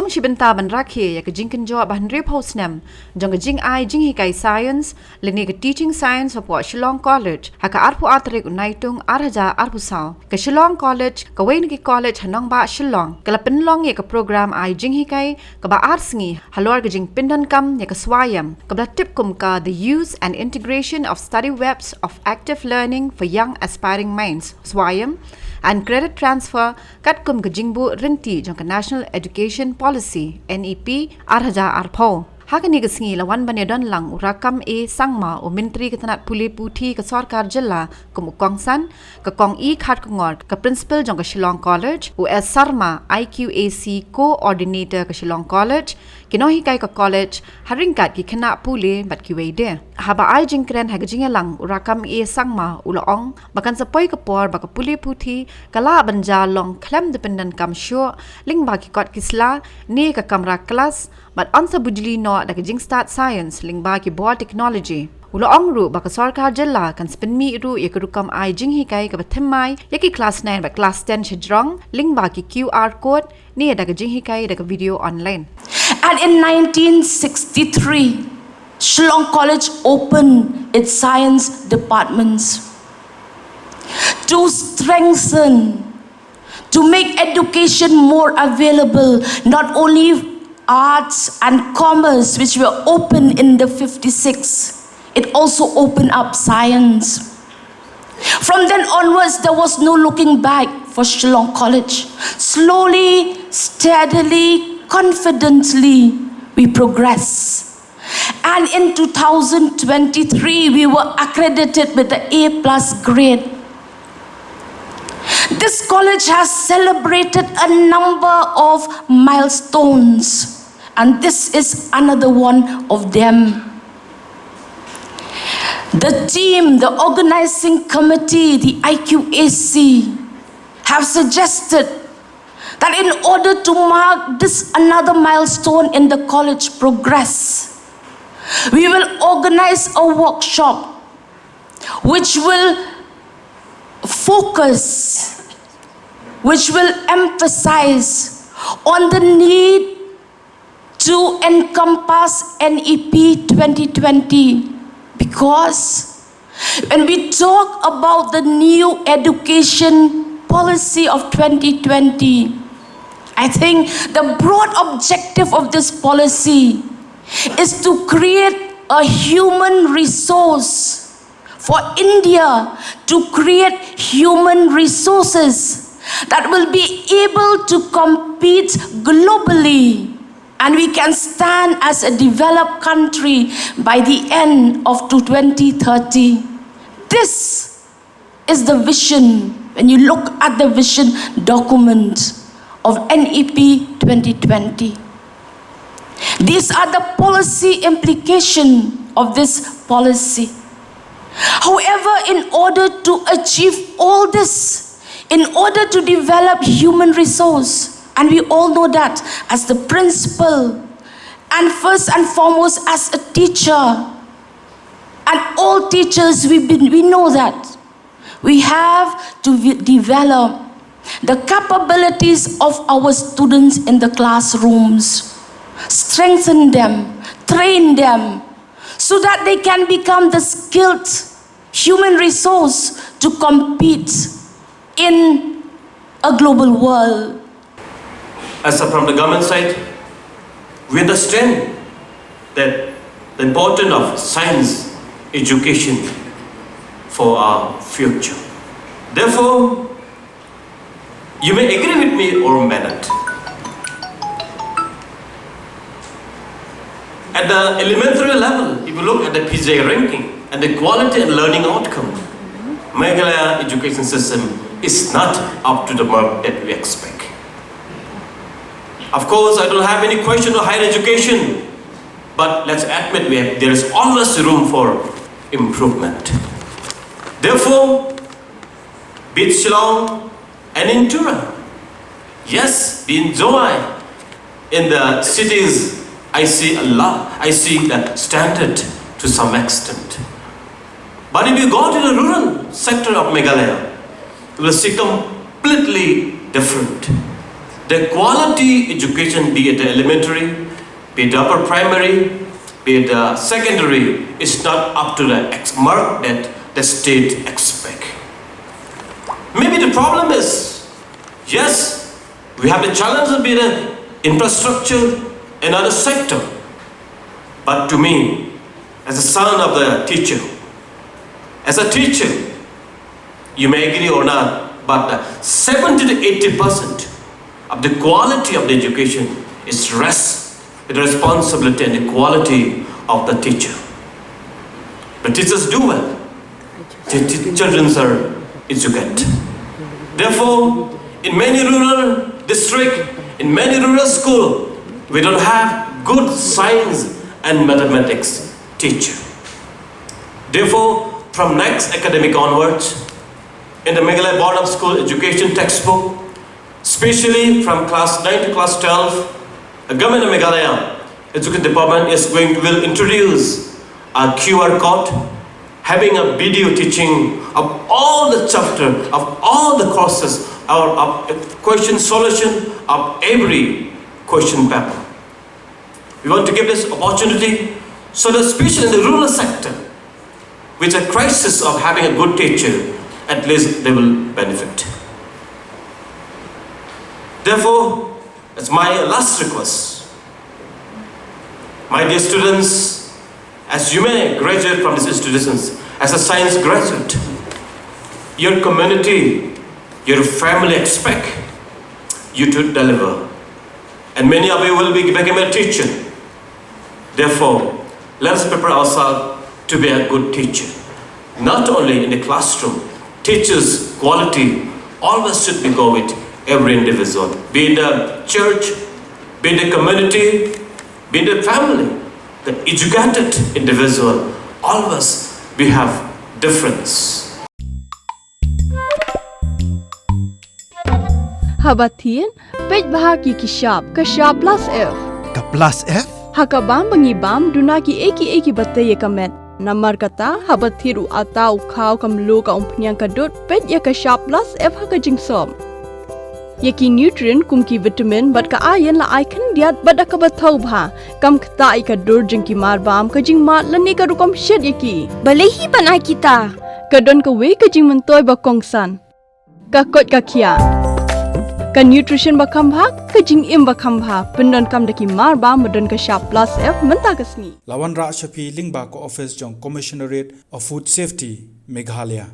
Shillong Shibenta ban rakhe ya ka jingkan jo ban rep house nem jong ka jing ai jing hikai science lene ka teaching science of Shillong College ha ka arpu atrek unaitung arhaja arpu sao ka Shillong College ka wain ki college hanong ba Shillong ka lapinlong ya ka program ai jing hikai ka ba arsingi halor ka jing Pyndonkam ya ka swayam ka bla tip kum ka the use and integration of study webs of active learning for young aspiring minds swayam and credit transfer kat kum ka jingbu rinti jong ka National Education Policy NEP arhaja arpo hakani ka singi lawan banedon lang urakam e sangma o Myntri ka tanat Pule Puthi ka sarkar jilla kum ukongsan ka kong e khat ka ngor ka principal jong ka Shillong College u S Sarma IQAC coordinator ka Shillong College kinohi kai ka college haringkat ki khana Pule bat ki weide haba ai jingkren ha jinga lang urakam e sangma ulaong bakan sa poi ka por baka Pule Puthi kala banja long klem dependent kam sure ling baki kot kisla ne ka Kamra Klas but onsa bujili no da jing start science ling baki board technology ulo ongru baka sarkar jilla kan spinmi ru yakurukam ai jing hikai ka bathmai yaki class 9 ba class 10 chidrong ling baki QR code ne da jing hikai da video online. And in 1963 Shillong College opened its science departments to strengthen, to make education more available, not only arts and commerce which were open in the 56, it also opened up science. From then onwards, there was no looking back for Shillong College. Slowly, steadily, confidently, we progress. And in 2023, we were accredited with the A+ grade. This college has celebrated a number of milestones, and this is another one of them. The team, the organizing committee, the IQAC have suggested that in order to mark this another milestone in the college progress, we will organize a workshop which will focus, which will emphasize on the need to encompass NEP 2020, because when we talk about the new education policy of 2020, I think the broad objective of this policy is to create a human resource for India, to create human resources that will be able to compete globally, and we can stand as a developed country by the end of 2030. This is the vision when you look at the vision document of NEP 2020. These are the policy implications of this policy. However, in order to achieve all this, in order to develop human resource, and we all know that as the principal, and first and foremost as a teacher, and all teachers, we know that we have to develop the capabilities of our students in the classrooms, strengthen them, train them, so that they can become the skilled human resource to compete in a global world. As from the government side, we understand that the importance of science education for our future. Therefore, you may agree with me or may not. At the elementary level, if you look at the PJ ranking and the quality and learning outcome, Meghalaya education system is not up to the mark that we expect. Of course, I don't have any question on higher education, but let's admit there is always room for improvement. Therefore, be it Shillong and in Tura, yes, we enjoy in the cities. I see a lot, I see the standard to some extent. But if you go to the rural sector of Meghalaya, you will see completely different. The quality education, be it elementary, be it upper primary, be it secondary, is not up to the X mark that the state expect. Maybe the problem is, yes, we have the challenge of being an infrastructure and other sector. But to me, as a son of the teacher, as a teacher, you may agree or not, but 70 to 80% of the quality of the education is rests with the responsibility and the quality of the teacher. The teachers do well. The children are educated. Therefore, in many rural districts, in many rural schools, we don't have good science and mathematics teacher. Therefore, from next academic onwards, in the Meghalaya Board of School Education textbook, especially from class 9 to class 12, the government of Meghalaya Education Department will introduce a QR code having a video teaching of all the chapter, of all the courses, of question solution of every question paper. We want to give this opportunity so that especially in the rural sector, which is a crisis of having a good teacher, at least they will benefit. Therefore, it's my last request. My dear students, as you may graduate from these institutions as a science graduate, your community, your family expect you to deliver. And many of you will be becoming a teacher. Therefore, let us prepare ourselves to be a good teacher. Not only in the classroom, teachers' quality always should be go with every individual, be in the church, be in the community, be in the family. The educated individual always we have difference. Habatin, pej bahagi kishap plus F. Ka plus F? Hakabam bangibam dunaki eki batay kamet. Namar kata habathiru atau kau kamlu ka umpnyang kadut pej ya kishap plus F hakajing som. Yaki nutrient kumki vitamin bat ka ayan la icon diat bat akabatau bha kam kata ika dur jengki marbam kajing mat lani ka rukom shed yaki. Balehi banai kita. Kadon ka we kajing mentoy bakongsan. Kakot kakia. Ka nutrition bakam bha kajing im bakam bha Pyndonkam daki marba modon ka sharp plus F mentakasni. Lawan Ra Shafi Lingba ko office jong Commissionerate of Food Safety Meghalaya.